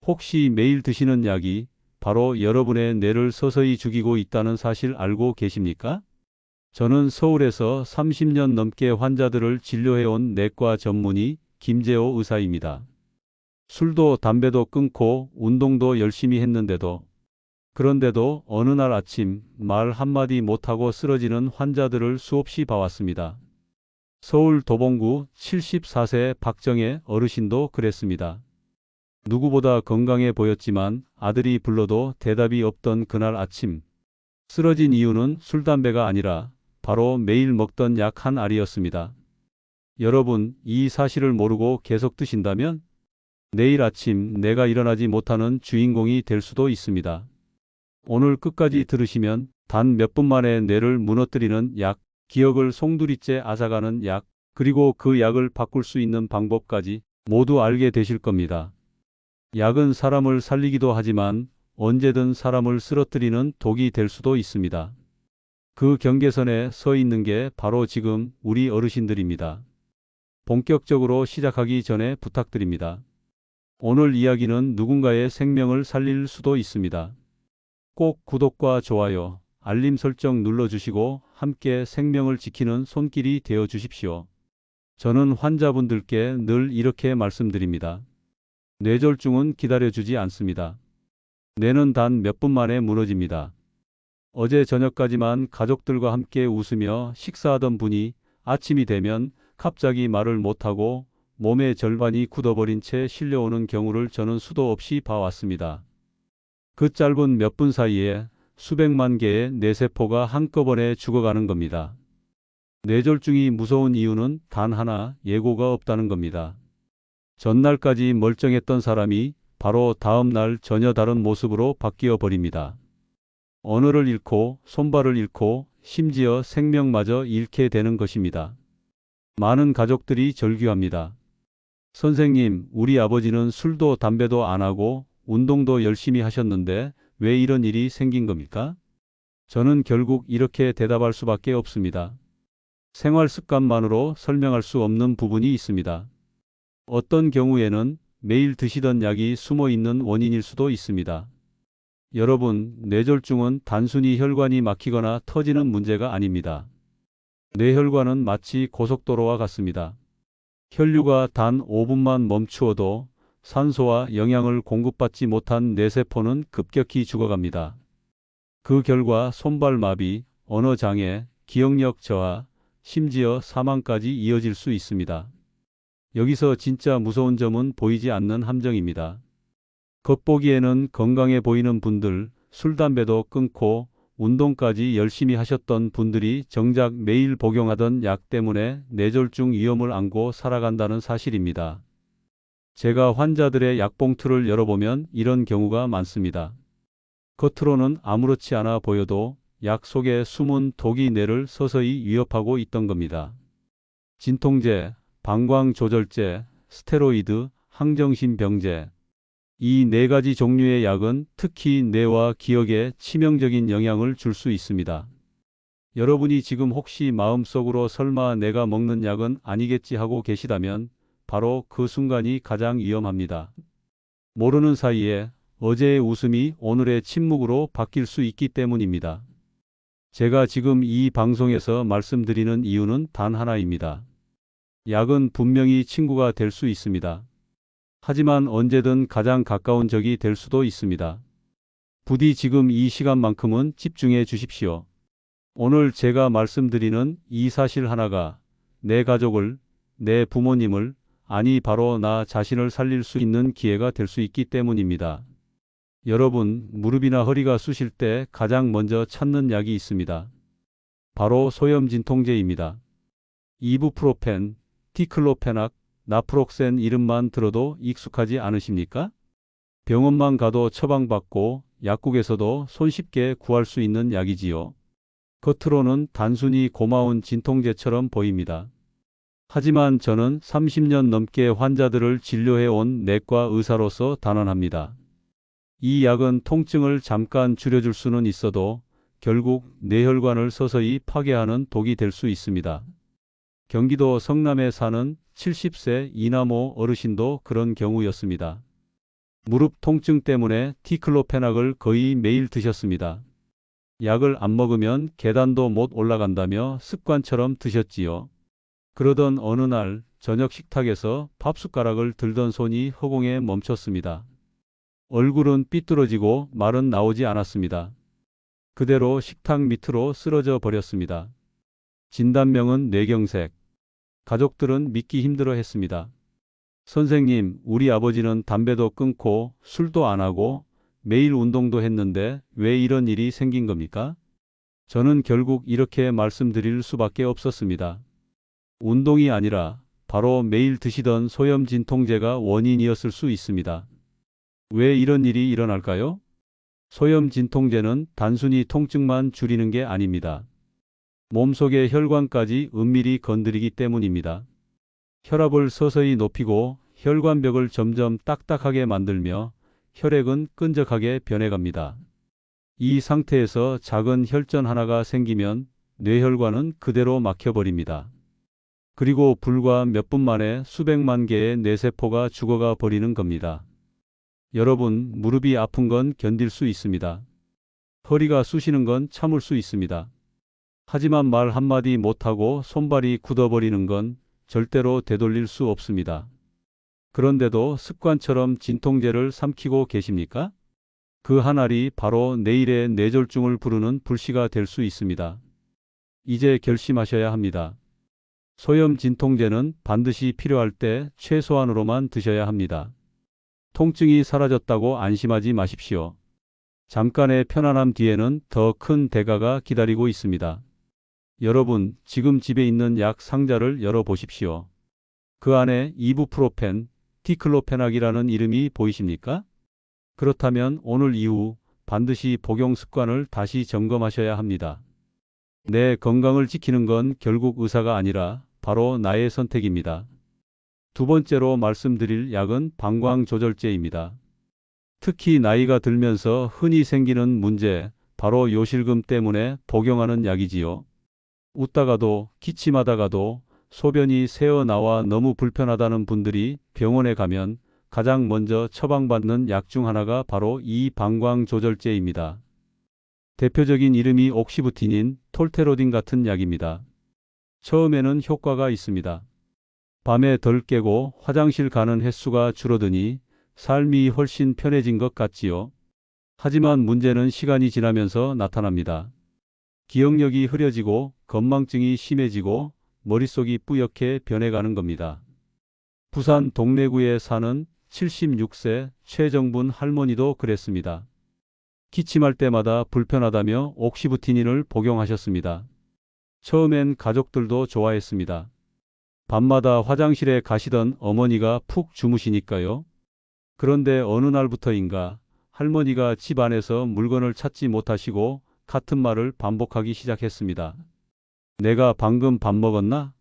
혹시 매일 드시는 약이 바로 여러분의 뇌를 서서히 죽이고 있다는 사실 알고 계십니까? 저는 서울에서 30년 넘게 환자들을 진료해온 내과 전문의 김재호 의사입니다. 술도 담배도 끊고 운동도 열심히 했는데도 그런데도 어느 날 아침 말 한마디 못하고 쓰러지는 환자들을 수없이 봐왔습니다. 서울 도봉구 74세 박정혜 어르신도 그랬습니다. 누구보다 건강해 보였지만 아들이 불러도 대답이 없던 그날 아침, 쓰러진 이유는 술, 담배가 아니라 바로 매일 먹던 약 한 알이었습니다. 여러분, 이 사실을 모르고 계속 드신다면 내일 아침 내가 일어나지 못하는 주인공이 될 수도 있습니다. 오늘 끝까지 들으시면 단 몇 분 만에 뇌를 무너뜨리는 약, 기억을 송두리째 앗아가는 약, 그리고 그 약을 바꿀 수 있는 방법까지 모두 알게 되실 겁니다. 약은 사람을 살리기도 하지만 언제든 사람을 쓰러뜨리는 독이 될 수도 있습니다. 그 경계선에 서 있는 게 바로 지금 우리 어르신들입니다. 본격적으로 시작하기 전에 부탁드립니다. 오늘 이야기는 누군가의 생명을 살릴 수도 있습니다. 꼭 구독과 좋아요, 알림 설정 눌러주시고 함께 생명을 지키는 손길이 되어 주십시오. 저는 환자분들께 늘 이렇게 말씀드립니다. 뇌졸중은 기다려주지 않습니다. 뇌는 단 몇 분 만에 무너집니다. 어제 저녁까지만 가족들과 함께 웃으며 식사하던 분이 아침이 되면 갑자기 말을 못하고 몸의 절반이 굳어버린 채 실려오는 경우를 저는 수도 없이 봐왔습니다. 그 짧은 몇 분 사이에 수백만 개의 뇌세포가 한꺼번에 죽어가는 겁니다. 뇌졸중이 무서운 이유는 단 하나, 예고가 없다는 겁니다. 전날까지 멀쩡했던 사람이 바로 다음 날 전혀 다른 모습으로 바뀌어 버립니다. 언어를 잃고 손발을 잃고 심지어 생명마저 잃게 되는 것입니다. 많은 가족들이 절규합니다. 선생님, 우리 아버지는 술도 담배도 안 하고 운동도 열심히 하셨는데 왜 이런 일이 생긴 겁니까? 저는 결국 이렇게 대답할 수밖에 없습니다. 생활 습관만으로 설명할 수 없는 부분이 있습니다. 어떤 경우에는 매일 드시던 약이 숨어 있는 원인일 수도 있습니다. 여러분, 뇌졸중은 단순히 혈관이 막히거나 터지는 문제가 아닙니다. 뇌혈관은 마치 고속도로와 같습니다. 혈류가 단 5분만 멈추어도 산소와 영양을 공급받지 못한 뇌세포는 급격히 죽어갑니다. 그 결과 손발 마비, 언어 장애, 기억력 저하, 심지어 사망까지 이어질 수 있습니다. 여기서 진짜 무서운 점은 보이지 않는 함정입니다. 겉보기에는 건강해 보이는 분들, 술, 담배도 끊고 운동까지 열심히 하셨던 분들이 정작 매일 복용하던 약 때문에 뇌졸중 위험을 안고 살아간다는 사실입니다. 제가 환자들의 약봉투를 열어보면 이런 경우가 많습니다. 겉으로는 아무렇지 않아 보여도 약 속에 숨은 독이 뇌를 서서히 위협하고 있던 겁니다. 진통제, 방광조절제, 스테로이드, 항정신병제. 이 네 가지 종류의 약은 특히 뇌와 기억에 치명적인 영향을 줄 수 있습니다. 여러분이 지금 혹시 마음속으로 설마 내가 먹는 약은 아니겠지 하고 계시다면 바로 그 순간이 가장 위험합니다. 모르는 사이에 어제의 웃음이 오늘의 침묵으로 바뀔 수 있기 때문입니다. 제가 지금 이 방송에서 말씀드리는 이유는 단 하나입니다. 약은 분명히 친구가 될 수 있습니다. 하지만 언제든 가장 가까운 적이 될 수도 있습니다. 부디 지금 이 시간만큼은 집중해 주십시오. 오늘 제가 말씀드리는 이 사실 하나가 내 가족을, 내 부모님을, 아니 바로 나 자신을 살릴 수 있는 기회가 될 수 있기 때문입니다. 여러분, 무릎이나 허리가 쑤실 때 가장 먼저 찾는 약이 있습니다. 바로 소염 진통제입니다. 이부프로펜, 디클로페낙, 나프록센 이름만 들어도 익숙하지 않으십니까? 병원만 가도 처방받고 약국에서도 손쉽게 구할 수 있는 약이지요. 겉으로는 단순히 고마운 진통제처럼 보입니다. 하지만 저는 30년 넘게 환자들을 진료해온 내과 의사로서 단언합니다. 이 약은 통증을 잠깐 줄여줄 수는 있어도 결국 뇌혈관을 서서히 파괴하는 독이 될 수 있습니다. 경기도 성남에 사는 70세 이남호 어르신도 그런 경우였습니다. 무릎 통증 때문에 디클로페낙을 거의 매일 드셨습니다. 약을 안 먹으면 계단도 못 올라간다며 습관처럼 드셨지요. 그러던 어느 날 저녁 식탁에서 밥숟가락을 들던 손이 허공에 멈췄습니다. 얼굴은 삐뚤어지고 말은 나오지 않았습니다. 그대로 식탁 밑으로 쓰러져 버렸습니다. 진단명은 뇌경색. 가족들은 믿기 힘들어 했습니다. 선생님, 우리 아버지는 담배도 끊고 술도 안 하고 매일 운동도 했는데 왜 이런 일이 생긴 겁니까? 저는 결국 이렇게 말씀드릴 수밖에 없었습니다. 운동이 아니라 바로 매일 드시던 소염 진통제가 원인이었을 수 있습니다. 왜 이런 일이 일어날까요? 소염 진통제는 단순히 통증만 줄이는 게 아닙니다. 몸속의 혈관까지 은밀히 건드리기 때문입니다. 혈압을 서서히 높이고 혈관벽을 점점 딱딱하게 만들며 혈액은 끈적하게 변해갑니다. 이 상태에서 작은 혈전 하나가 생기면 뇌혈관은 그대로 막혀버립니다. 그리고 불과 몇 분 만에 수백만 개의 뇌세포가 죽어가 버리는 겁니다. 여러분, 무릎이 아픈 건 견딜 수 있습니다. 허리가 쑤시는 건 참을 수 있습니다. 하지만 말 한마디 못하고 손발이 굳어버리는 건 절대로 되돌릴 수 없습니다. 그런데도 습관처럼 진통제를 삼키고 계십니까? 그 한 알이 바로 내일의 뇌졸중을 부르는 불씨가 될 수 있습니다. 이제 결심하셔야 합니다. 소염 진통제는 반드시 필요할 때 최소한으로만 드셔야 합니다. 통증이 사라졌다고 안심하지 마십시오. 잠깐의 편안함 뒤에는 더 큰 대가가 기다리고 있습니다. 여러분, 지금 집에 있는 약 상자를 열어보십시오. 그 안에 이부프로펜, 디클로페낙이라는 이름이 보이십니까? 그렇다면 오늘 이후 반드시 복용 습관을 다시 점검하셔야 합니다. 내 건강을 지키는 건 결국 의사가 아니라 바로 나의 선택입니다. 두 번째로 말씀드릴 약은 방광조절제입니다. 특히 나이가 들면서 흔히 생기는 문제, 바로 요실금 때문에 복용하는 약이지요. 웃다가도 기침하다가도 소변이 새어나와 너무 불편하다는 분들이 병원에 가면 가장 먼저 처방받는 약 중 하나가 바로 이 방광조절제입니다. 대표적인 이름이 옥시부틴인, 톨테로딘 같은 약입니다. 처음에는 효과가 있습니다. 밤에 덜 깨고 화장실 가는 횟수가 줄어드니 삶이 훨씬 편해진 것 같지요. 하지만 문제는 시간이 지나면서 나타납니다. 기억력이 흐려지고 건망증이 심해지고 머릿속이 뿌옇게 변해가는 겁니다. 부산 동래구에 사는 76세 최정분 할머니도 그랬습니다. 기침할 때마다 불편하다며 옥시부티닌을 복용하셨습니다. 처음엔 가족들도 좋아했습니다. 밤마다 화장실에 가시던 어머니가 푹 주무시니까요. 그런데 어느 날부터인가 할머니가 집 안에서 물건을 찾지 못하시고 같은 말을 반복하기 시작했습니다. 내가 방금 밥 먹었나?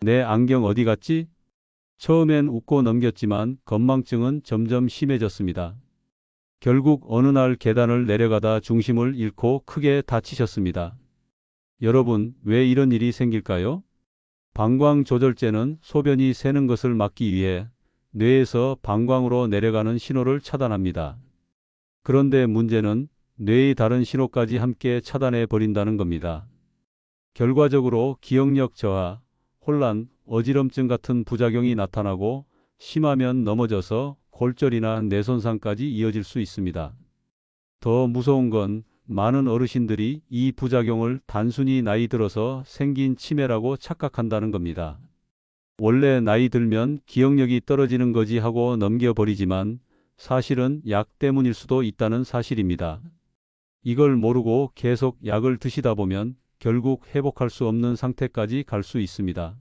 내 안경 어디 갔지? 처음엔 웃고 넘겼지만 건망증은 점점 심해졌습니다. 결국 어느 날 계단을 내려가다 중심을 잃고 크게 다치셨습니다. 여러분, 왜 이런 일이 생길까요? 방광조절제는 소변이 새는 것을 막기 위해 뇌에서 방광으로 내려가는 신호를 차단합니다. 그런데 문제는 뇌의 다른 신호까지 함께 차단해 버린다는 겁니다. 결과적으로 기억력 저하, 혼란, 어지럼증 같은 부작용이 나타나고 심하면 넘어져서 골절이나 뇌 손상까지 이어질 수 있습니다. 더 무서운 건 많은 어르신들이 이 부작용을 단순히 나이 들어서 생긴 치매라고 착각한다는 겁니다. 원래 나이 들면 기억력이 떨어지는 거지 하고 넘겨버리지만 사실은 약 때문일 수도 있다는 사실입니다. 이걸 모르고 계속 약을 드시다 보면 결국 회복할 수 없는 상태까지 갈 수 있습니다.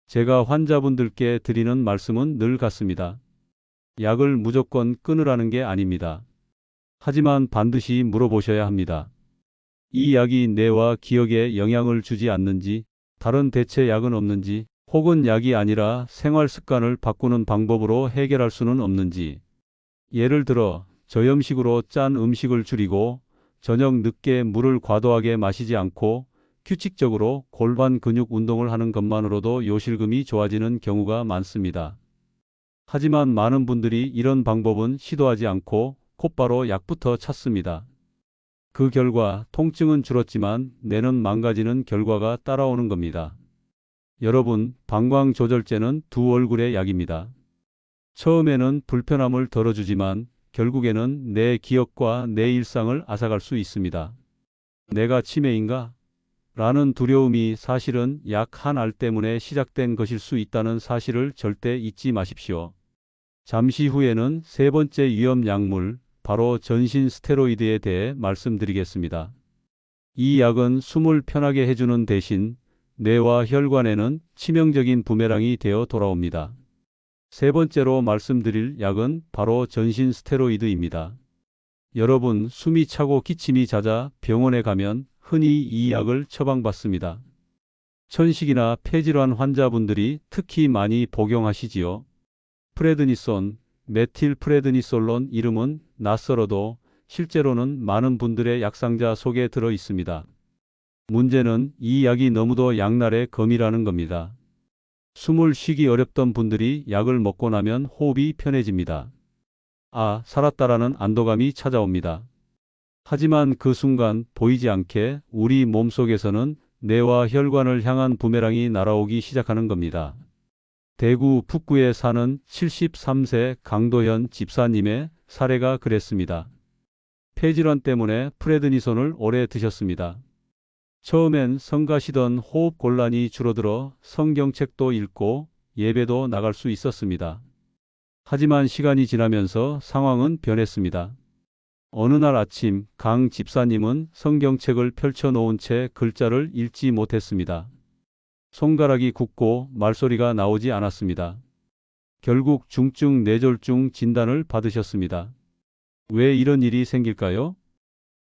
제가 환자분들께 드리는 말씀은 늘 같습니다. 약을 무조건 끊으라는 게 아닙니다. 하지만 반드시 물어보셔야 합니다. 이 약이 뇌와 기억에 영향을 주지 않는지, 다른 대체 약은 없는지, 혹은 약이 아니라 생활 습관을 바꾸는 방법으로 해결할 수는 없는지. 예를 들어 저염식으로 짠 음식을 줄이고 저녁 늦게 물을 과도하게 마시지 않고 규칙적으로 골반 근육 운동을 하는 것만으로도 요실금이 좋아지는 경우가 많습니다. 하지만 많은 분들이 이런 방법은 시도하지 않고 곧바로 약부터 찾습니다. 그 결과 통증은 줄었지만 뇌는 망가지는 결과가 따라오는 겁니다. 여러분, 방광조절제는 두 얼굴의 약입니다. 처음에는 불편함을 덜어주지만 결국에는 내 기억과 내 일상을 앗아갈 수 있습니다. 내가 치매인가? 라는 두려움이 사실은 약 한 알 때문에 시작된 것일 수 있다는 사실을 절대 잊지 마십시오. 잠시 후에는 세 번째 위험 약물, 바로 전신 스테로이드에 대해 말씀드리겠습니다. 이 약은 숨을 편하게 해주는 대신 뇌와 혈관에는 치명적인 부메랑이 되어 돌아옵니다. 세 번째로 말씀드릴 약은 바로 전신 스테로이드입니다. 여러분, 숨이 차고 기침이 잦아 병원에 가면 흔히 이 약을 처방받습니다. 천식이나 폐질환 환자분들이 특히 많이 복용하시지요. 프레드니손, 메틸프레드니솔론 이름은 낯설어도 실제로는 많은 분들의 약상자 속에 들어 있습니다. 문제는 이 약이 너무도 약날의 검이라는 겁니다. 숨을 쉬기 어렵던 분들이 약을 먹고 나면 호흡이 편해집니다. 아, 살았다라는 안도감이 찾아옵니다. 하지만 그 순간 보이지 않게 우리 몸속에서는 뇌와 혈관을 향한 부메랑이 날아오기 시작하는 겁니다. 대구 북구에 사는 73세 강도현 집사님의 사례가 그랬습니다. 폐질환 때문에 프레드니손을 오래 드셨습니다. 처음엔 성가시던 호흡 곤란이 줄어들어 성경책도 읽고 예배도 나갈 수 있었습니다. 하지만 시간이 지나면서 상황은 변했습니다. 어느 날 아침 강 집사님은 성경책을 펼쳐놓은 채 글자를 읽지 못했습니다. 손가락이 굳고 말소리가 나오지 않았습니다. 결국 중증 뇌졸중 진단을 받으셨습니다. 왜 이런 일이 생길까요?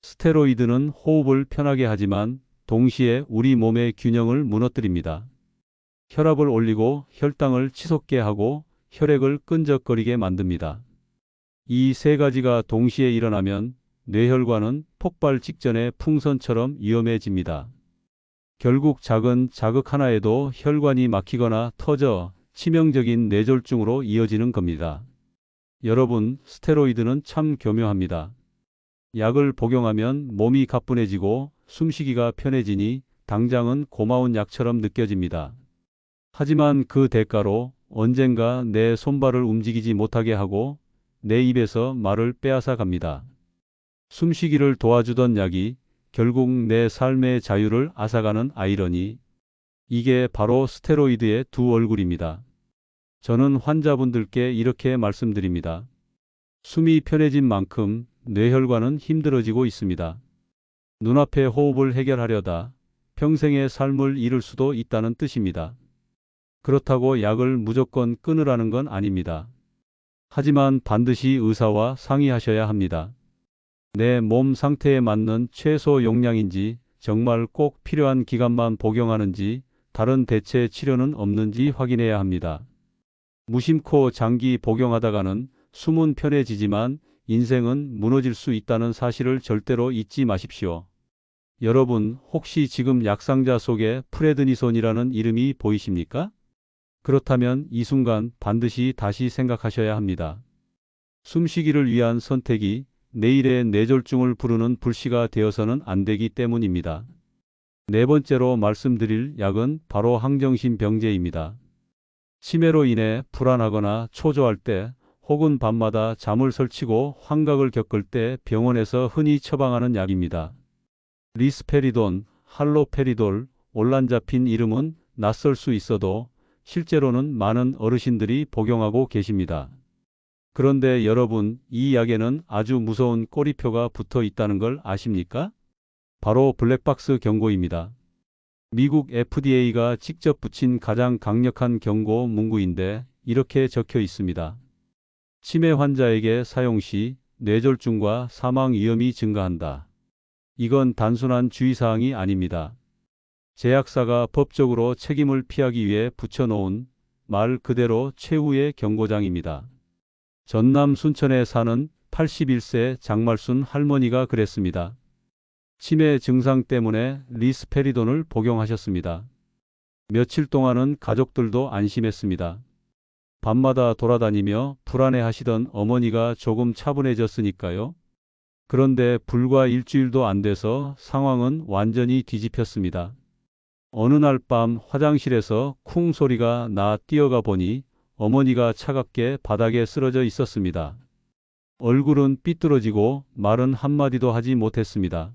스테로이드는 호흡을 편하게 하지만 동시에 우리 몸의 균형을 무너뜨립니다. 혈압을 올리고 혈당을 치솟게 하고 혈액을 끈적거리게 만듭니다. 이 세 가지가 동시에 일어나면 뇌혈관은 폭발 직전의 풍선처럼 위험해집니다. 결국 작은 자극 하나에도 혈관이 막히거나 터져 치명적인 뇌졸중으로 이어지는 겁니다. 여러분, 스테로이드는 참 교묘합니다. 약을 복용하면 몸이 가뿐해지고 숨쉬기가 편해지니 당장은 고마운 약처럼 느껴집니다. 하지만 그 대가로 언젠가 내 손발을 움직이지 못하게 하고 내 입에서 말을 빼앗아 갑니다. 숨쉬기를 도와주던 약이 결국 내 삶의 자유를 앗아가는 아이러니. 이게 바로 스테로이드의 두 얼굴입니다. 저는 환자분들께 이렇게 말씀드립니다. 숨이 편해진 만큼 뇌혈관은 힘들어지고 있습니다. 눈앞의 호흡을 해결하려다 평생의 삶을 잃을 수도 있다는 뜻입니다. 그렇다고 약을 무조건 끊으라는 건 아닙니다. 하지만 반드시 의사와 상의하셔야 합니다. 내 몸 상태에 맞는 최소 용량인지, 정말 꼭 필요한 기간만 복용하는지, 다른 대체 치료는 없는지 확인해야 합니다. 무심코 장기 복용하다가는 숨은 편해지지만 인생은 무너질 수 있다는 사실을 절대로 잊지 마십시오. 여러분, 혹시 지금 약상자 속에 프레드니손이라는 이름이 보이십니까? 그렇다면 이 순간 반드시 다시 생각하셔야 합니다. 숨쉬기를 위한 선택이 내일의 뇌졸중을 부르는 불씨가 되어서는 안 되기 때문입니다. 네 번째로 말씀드릴 약은 바로 항정신 병제입니다. 치매로 인해 불안하거나 초조할 때 혹은 밤마다 잠을 설치고 환각을 겪을 때 병원에서 흔히 처방하는 약입니다. 리스페리돈, 할로페리돌, 올란자핀 이름은 낯설 수 있어도 실제로는 많은 어르신들이 복용하고 계십니다. 그런데 여러분, 이 약에는 아주 무서운 꼬리표가 붙어 있다는 걸 아십니까? 바로 블랙박스 경고입니다. 미국 FDA가 직접 붙인 가장 강력한 경고 문구인데 이렇게 적혀 있습니다. 치매 환자에게 사용 시 뇌졸중과 사망 위험이 증가한다. 이건 단순한 주의사항이 아닙니다. 제약사가 법적으로 책임을 피하기 위해 붙여놓은 말 그대로 최후의 경고장입니다. 전남 순천에 사는 81세 장말순 할머니가 그랬습니다. 치매 증상 때문에 리스페리돈을 복용하셨습니다. 며칠 동안은 가족들도 안심했습니다. 밤마다 돌아다니며 불안해하시던 어머니가 조금 차분해졌으니까요. 그런데 불과 일주일도 안 돼서 상황은 완전히 뒤집혔습니다. 어느 날 밤 화장실에서 쿵 소리가 나 뛰어가 보니 어머니가 차갑게 바닥에 쓰러져 있었습니다. 얼굴은 삐뚤어지고 말은 한마디도 하지 못했습니다.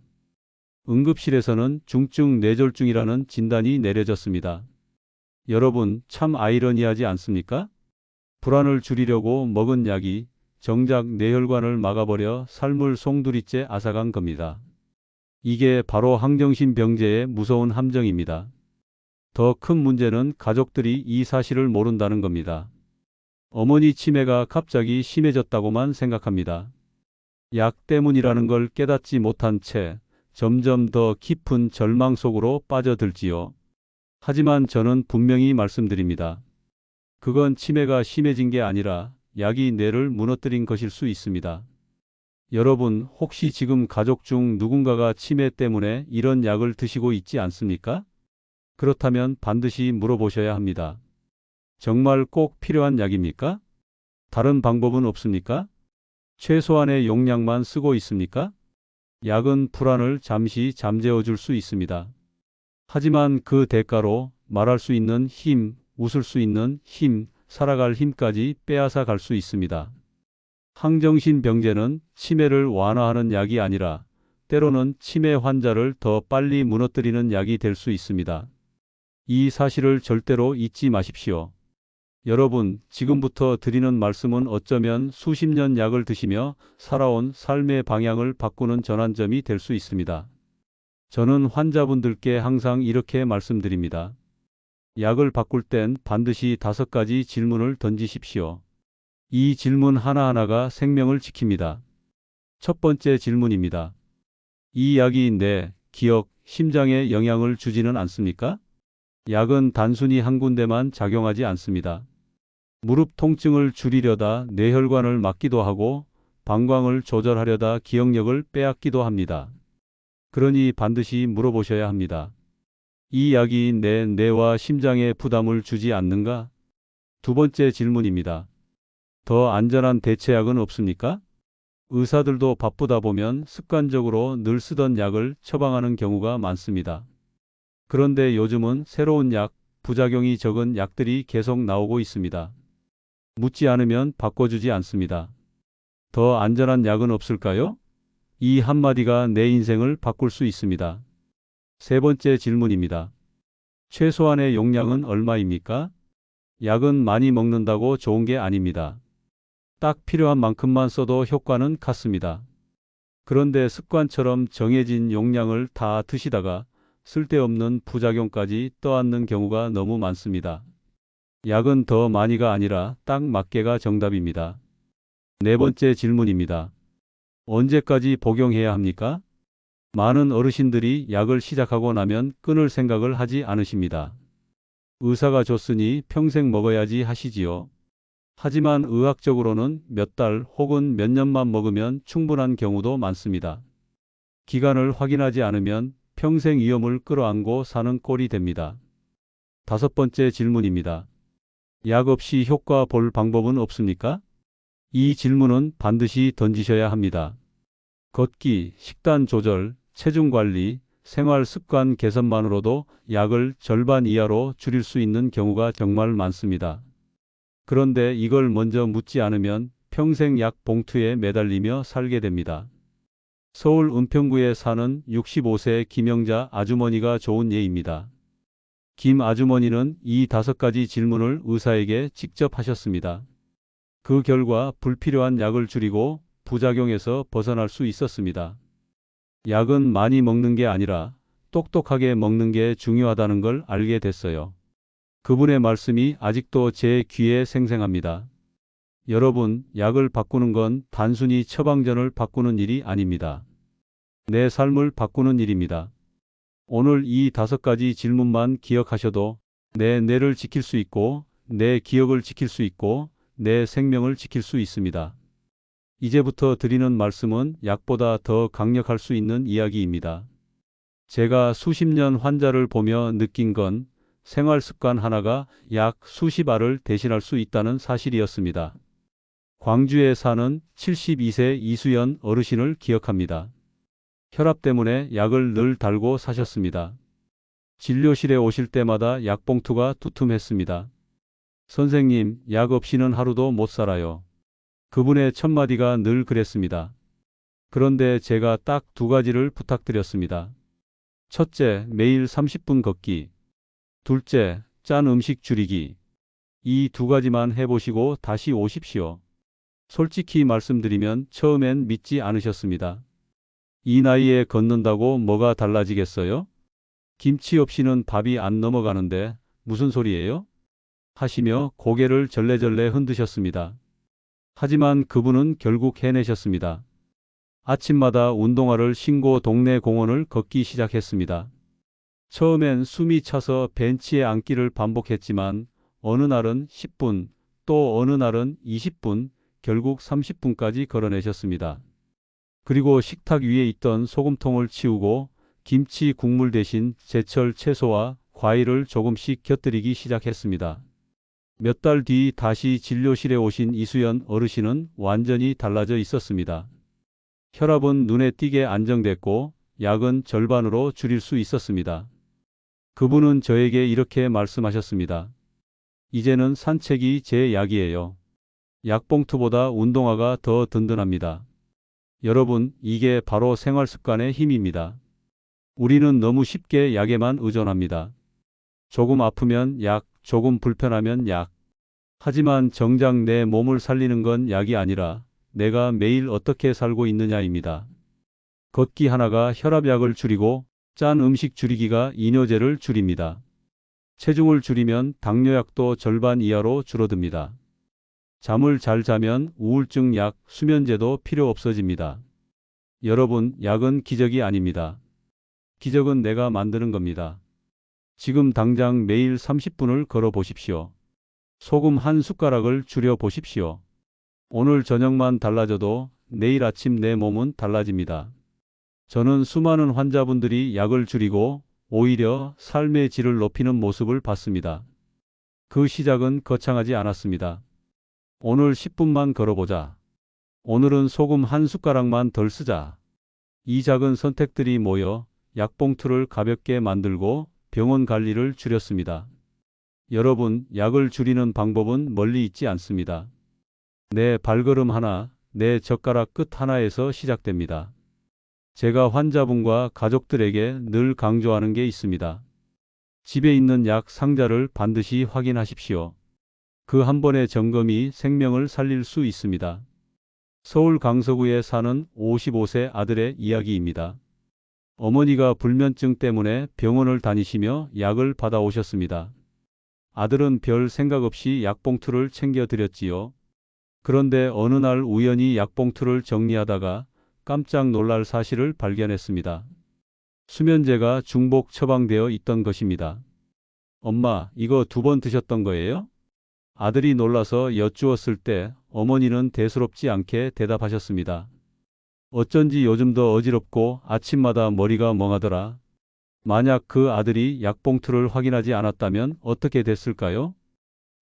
응급실에서는 중증 뇌졸중이라는 진단이 내려졌습니다. 여러분, 참 아이러니하지 않습니까? 불안을 줄이려고 먹은 약이 정작 뇌혈관을 막아버려 삶을 송두리째 앗아간 겁니다. 이게 바로 항정신병제의 무서운 함정입니다. 더 큰 문제는 가족들이 이 사실을 모른다는 겁니다. 어머니 치매가 갑자기 심해졌다고만 생각합니다. 약 때문이라는 걸 깨닫지 못한 채 점점 더 깊은 절망 속으로 빠져들지요. 하지만 저는 분명히 말씀드립니다. 그건 치매가 심해진 게 아니라 약이 뇌를 무너뜨린 것일 수 있습니다. 여러분, 혹시 지금 가족 중 누군가가 치매 때문에 이런 약을 드시고 있지 않습니까? 그렇다면 반드시 물어보셔야 합니다. 정말 꼭 필요한 약입니까? 다른 방법은 없습니까? 최소한의 용량만 쓰고 있습니까? 약은 불안을 잠시 잠재워 줄 수 있습니다. 하지만 그 대가로 말할 수 있는 힘, 웃을 수 있는 힘, 살아갈 힘까지 빼앗아 갈 수 있습니다. 항정신병제는 치매를 완화하는 약이 아니라 때로는 치매 환자를 더 빨리 무너뜨리는 약이 될 수 있습니다. 이 사실을 절대로 잊지 마십시오. 여러분, 지금부터 드리는 말씀은 어쩌면 수십 년 약을 드시며 살아온 삶의 방향을 바꾸는 전환점이 될 수 있습니다. 저는 환자분들께 항상 이렇게 말씀드립니다. 약을 바꿀 땐 반드시 5가지 질문을 던지십시오. 이 질문 하나하나가 생명을 지킵니다. 첫 번째 질문입니다. 이 약이 뇌, 기억, 심장에 영향을 주지는 않습니까? 약은 단순히 한 군데만 작용하지 않습니다. 무릎 통증을 줄이려다 뇌혈관을 막기도 하고 방광을 조절하려다 기억력을 빼앗기도 합니다. 그러니 반드시 물어보셔야 합니다. 이 약이 내 뇌와 심장에 부담을 주지 않는가? 두 번째 질문입니다. 더 안전한 대체약은 없습니까? 의사들도 바쁘다 보면 습관적으로 늘 쓰던 약을 처방하는 경우가 많습니다. 그런데 요즘은 새로운 약, 부작용이 적은 약들이 계속 나오고 있습니다. 묻지 않으면 바꿔주지 않습니다. 더 안전한 약은 없을까요? 이 한마디가 내 인생을 바꿀 수 있습니다. 세 번째 질문입니다. 최소한의 용량은 얼마입니까? 약은 많이 먹는다고 좋은 게 아닙니다. 딱 필요한 만큼만 써도 효과는 같습니다. 그런데 습관처럼 정해진 용량을 다 드시다가 쓸데없는 부작용까지 떠안는 경우가 너무 많습니다. 약은 더 많이가 아니라 딱 맞게가 정답입니다. 네 번째 질문입니다. 언제까지 복용해야 합니까? 많은 어르신들이 약을 시작하고 나면 끊을 생각을 하지 않으십니다. 의사가 줬으니 평생 먹어야지 하시지요. 하지만 의학적으로는 몇 달 혹은 몇 년만 먹으면 충분한 경우도 많습니다. 기간을 확인하지 않으면 평생 위험을 끌어안고 사는 꼴이 됩니다. 다섯 번째 질문입니다. 약 없이 효과 볼 방법은 없습니까? 이 질문은 반드시 던지셔야 합니다. 걷기, 식단 조절, 체중 관리, 생활 습관 개선만으로도 약을 절반 이하로 줄일 수 있는 경우가 정말 많습니다. 그런데 이걸 먼저 묻지 않으면 평생 약 봉투에 매달리며 살게 됩니다. 서울 은평구에 사는 65세 김영자 아주머니가 좋은 예입니다. 김 아주머니는 이 5가지 질문을 의사에게 직접 하셨습니다. 그 결과 불필요한 약을 줄이고 부작용에서 벗어날 수 있었습니다. 약은 많이 먹는 게 아니라 똑똑하게 먹는 게 중요하다는 걸 알게 됐어요. 그분의 말씀이 아직도 제 귀에 생생합니다. 여러분, 약을 바꾸는 건 단순히 처방전을 바꾸는 일이 아닙니다. 내 삶을 바꾸는 일입니다. 오늘 이 5가지 질문만 기억하셔도 내 뇌를 지킬 수 있고 내 기억을 지킬 수 있고 내 생명을 지킬 수 있습니다. 이제부터 드리는 말씀은 약보다 더 강력할 수 있는 이야기입니다. 제가 수십 년 환자를 보며 느낀 건 생활 습관 하나가 약 수십 알을 대신할 수 있다는 사실이었습니다. 광주에 사는 72세 이수연 어르신을 기억합니다. 혈압 때문에 약을 늘 달고 사셨습니다. 진료실에 오실 때마다 약봉투가 두툼했습니다. 선생님, 약 없이는 하루도 못 살아요. 그분의 첫마디가 늘 그랬습니다. 그런데 제가 딱 두 가지를 부탁드렸습니다. 첫째, 매일 30분 걷기. 둘째, 짠 음식 줄이기. 이 두 가지만 해보시고 다시 오십시오. 솔직히 말씀드리면 처음엔 믿지 않으셨습니다. 이 나이에 걷는다고 뭐가 달라지겠어요? 김치 없이는 밥이 안 넘어가는데 무슨 소리예요? 하시며 고개를 절레절레 흔드셨습니다. 하지만 그분은 결국 해내셨습니다. 아침마다 운동화를 신고 동네 공원을 걷기 시작했습니다. 처음엔 숨이 차서 벤치에 앉기를 반복했지만 어느 날은 10분, 또 어느 날은 20분, 결국 30분까지 걸어내셨습니다. 그리고 식탁 위에 있던 소금통을 치우고 김치 국물 대신 제철 채소와 과일을 조금씩 곁들이기 시작했습니다. 몇 달 뒤 다시 진료실에 오신 이수연 어르신은 완전히 달라져 있었습니다. 혈압은 눈에 띄게 안정됐고 약은 절반으로 줄일 수 있었습니다. 그분은 저에게 이렇게 말씀하셨습니다. 이제는 산책이 제 약이에요. 약봉투보다 운동화가 더 든든합니다. 여러분, 이게 바로 생활 습관의 힘입니다. 우리는 너무 쉽게 약에만 의존합니다. 조금 아프면 약, 조금 불편하면 약. 하지만 정작 내 몸을 살리는 건 약이 아니라 내가 매일 어떻게 살고 있느냐입니다. 걷기 하나가 혈압약을 줄이고 짠 음식 줄이기가 이뇨제를 줄입니다. 체중을 줄이면 당뇨약도 절반 이하로 줄어듭니다. 잠을 잘 자면 우울증 약, 수면제도 필요 없어집니다. 여러분, 약은 기적이 아닙니다. 기적은 내가 만드는 겁니다. 지금 당장 매일 30분을 걸어 보십시오. 소금 한 숟가락을 줄여 보십시오. 오늘 저녁만 달라져도 내일 아침 내 몸은 달라집니다. 저는 수많은 환자분들이 약을 줄이고 오히려 삶의 질을 높이는 모습을 봤습니다. 그 시작은 거창하지 않았습니다. 오늘 10분만 걸어보자. 오늘은 소금 한 숟가락만 덜 쓰자. 이 작은 선택들이 모여 약봉투를 가볍게 만들고 병원 관리를 줄였습니다. 여러분, 약을 줄이는 방법은 멀리 있지 않습니다. 내 발걸음 하나, 내 젓가락 끝 하나에서 시작됩니다. 제가 환자분과 가족들에게 늘 강조하는 게 있습니다. 집에 있는 약 상자를 반드시 확인하십시오. 그 한 번의 점검이 생명을 살릴 수 있습니다. 서울 강서구에 사는 55세 아들의 이야기입니다. 어머니가 불면증 때문에 병원을 다니시며 약을 받아오셨습니다. 아들은 별 생각 없이 약봉투를 챙겨 드렸지요. 그런데 어느 날 우연히 약봉투를 정리하다가 깜짝 놀랄 사실을 발견했습니다. 수면제가 중복 처방되어 있던 것입니다. 엄마, 이거 2번 드셨던 거예요? 아들이 놀라서 여쭈었을 때 어머니는 대수롭지 않게 대답하셨습니다. 어쩐지 요즘 더 어지럽고 아침마다 머리가 멍하더라. 만약 그 아들이 약봉투를 확인하지 않았다면 어떻게 됐을까요?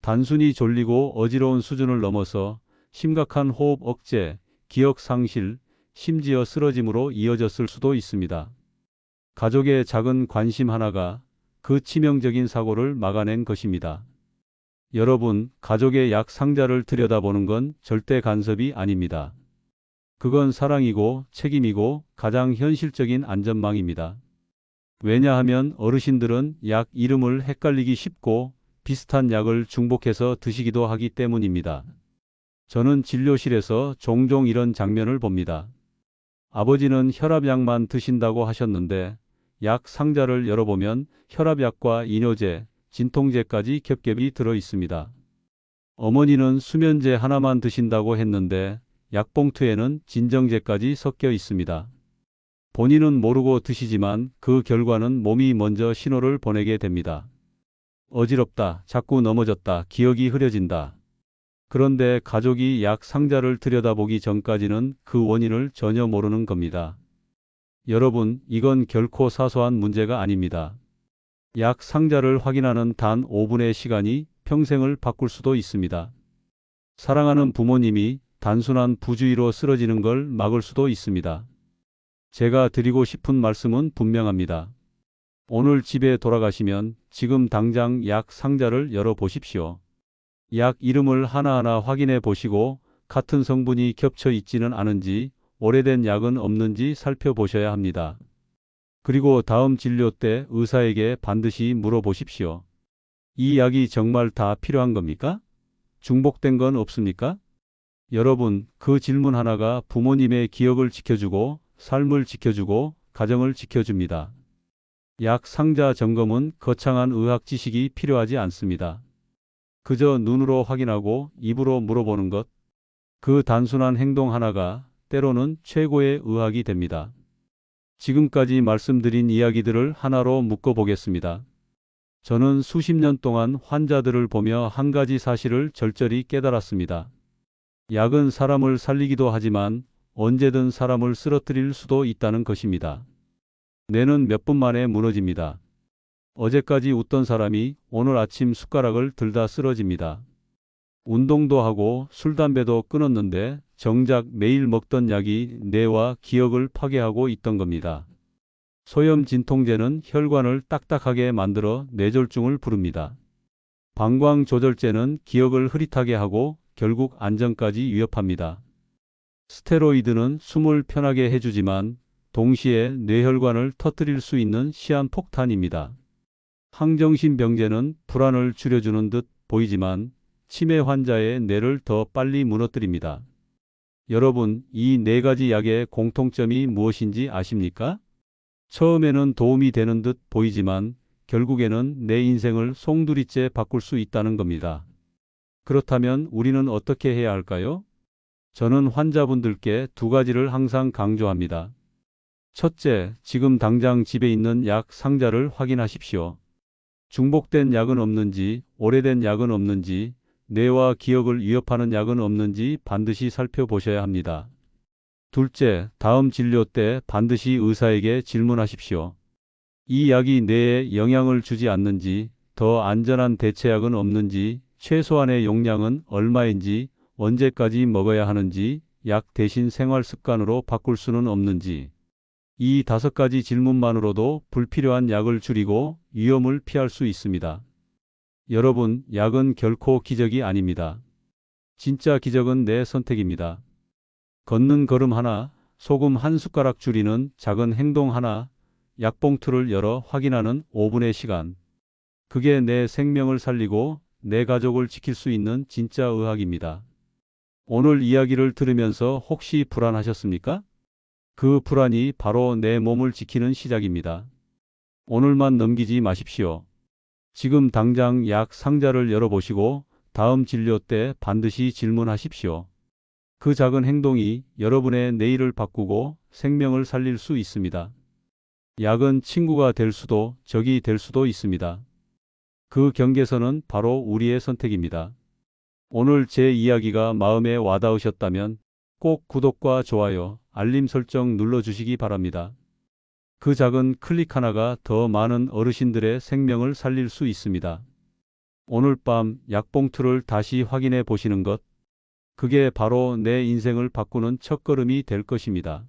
단순히 졸리고 어지러운 수준을 넘어서 심각한 호흡 억제, 기억 상실, 심지어 쓰러짐으로 이어졌을 수도 있습니다. 가족의 작은 관심 하나가 그 치명적인 사고를 막아낸 것입니다. 여러분, 가족의 약 상자를 들여다보는 건 절대 간섭이 아닙니다. 그건 사랑이고 책임이고 가장 현실적인 안전망입니다. 왜냐하면 어르신들은 약 이름을 헷갈리기 쉽고 비슷한 약을 중복해서 드시기도 하기 때문입니다. 저는 진료실에서 종종 이런 장면을 봅니다. 아버지는 혈압약만 드신다고 하셨는데 약 상자를 열어보면 혈압약과 이뇨제, 진통제까지 겹겹이 들어 있습니다. 어머니는 수면제 하나만 드신다고 했는데 약봉투에는 진정제까지 섞여 있습니다. 본인은 모르고 드시지만 그 결과는 몸이 먼저 신호를 보내게 됩니다. 어지럽다, 자꾸 넘어졌다, 기억이 흐려진다. 그런데 가족이 약 상자를 들여다보기 전까지는 그 원인을 전혀 모르는 겁니다. 여러분, 이건 결코 사소한 문제가 아닙니다. 약 상자를 확인하는 단 5분의 시간이 평생을 바꿀 수도 있습니다. 사랑하는 부모님이 단순한 부주의로 쓰러지는 걸 막을 수도 있습니다. 제가 드리고 싶은 말씀은 분명합니다. 오늘 집에 돌아가시면 지금 당장 약 상자를 열어보십시오. 약 이름을 하나하나 확인해 보시고 같은 성분이 겹쳐 있지는 않은지, 오래된 약은 없는지 살펴보셔야 합니다. 그리고 다음 진료 때 의사에게 반드시 물어보십시오. 이 약이 정말 다 필요한 겁니까? 중복된 건 없습니까? 여러분, 그 질문 하나가 부모님의 기억을 지켜주고, 삶을 지켜주고, 가정을 지켜줍니다. 약 상자 점검은 거창한 의학 지식이 필요하지 않습니다. 그저 눈으로 확인하고 입으로 물어보는 것, 그 단순한 행동 하나가 때로는 최고의 의학이 됩니다. 지금까지 말씀드린 이야기들을 하나로 묶어보겠습니다. 저는 수십 년 동안 환자들을 보며 한 가지 사실을 절절히 깨달았습니다. 약은 사람을 살리기도 하지만 언제든 사람을 쓰러뜨릴 수도 있다는 것입니다. 뇌는 몇 분 만에 무너집니다. 어제까지 웃던 사람이 오늘 아침 숟가락을 들다 쓰러집니다. 운동도 하고 술, 담배도 끊었는데 정작 매일 먹던 약이 뇌와 기억을 파괴하고 있던 겁니다. 소염 진통제는 혈관을 딱딱하게 만들어 뇌졸중을 부릅니다. 방광 조절제는 기억을 흐릿하게 하고 결국 안전까지 위협합니다. 스테로이드는 숨을 편하게 해주지만 동시에 뇌혈관을 터뜨릴 수 있는 시한폭탄입니다. 항정신병제는 불안을 줄여주는 듯 보이지만 치매 환자의 뇌를 더 빨리 무너뜨립니다. 여러분, 이 네 가지 약의 공통점이 무엇인지 아십니까? 처음에는 도움이 되는 듯 보이지만 결국에는 내 인생을 송두리째 바꿀 수 있다는 겁니다. 그렇다면 우리는 어떻게 해야 할까요? 저는 환자분들께 두 가지를 항상 강조합니다. 첫째, 지금 당장 집에 있는 약 상자를 확인하십시오. 중복된 약은 없는지, 오래된 약은 없는지, 뇌와 기억을 위협하는 약은 없는지 반드시 살펴보셔야 합니다. 둘째, 다음 진료 때 반드시 의사에게 질문하십시오. 이 약이 뇌에 영향을 주지 않는지, 더 안전한 대체약은 없는지, 최소한의 용량은 얼마인지, 언제까지 먹어야 하는지, 약 대신 생활 습관으로 바꿀 수는 없는지. 이 5가지 질문만으로도 불필요한 약을 줄이고 위험을 피할 수 있습니다. 여러분, 약은 결코 기적이 아닙니다. 진짜 기적은 내 선택입니다. 걷는 걸음 하나, 소금 한 숟가락 줄이는 작은 행동 하나, 약봉투를 열어 확인하는 5분의 시간. 그게 내 생명을 살리고 내 가족을 지킬 수 있는 진짜 의학입니다. 오늘 이야기를 들으면서 혹시 불안하셨습니까? 그 불안이 바로 내 몸을 지키는 시작입니다. 오늘만 넘기지 마십시오. 지금 당장 약 상자를 열어보시고 다음 진료 때 반드시 질문하십시오. 그 작은 행동이 여러분의 내일을 바꾸고 생명을 살릴 수 있습니다. 약은 친구가 될 수도 적이 될 수도 있습니다. 그 경계선은 바로 우리의 선택입니다. 오늘 제 이야기가 마음에 와닿으셨다면 꼭 구독과 좋아요, 알림 설정 눌러주시기 바랍니다. 그 작은 클릭 하나가 더 많은 어르신들의 생명을 살릴 수 있습니다. 오늘 밤 약봉투를 다시 확인해 보시는 것, 그게 바로 내 인생을 바꾸는 첫걸음이 될 것입니다.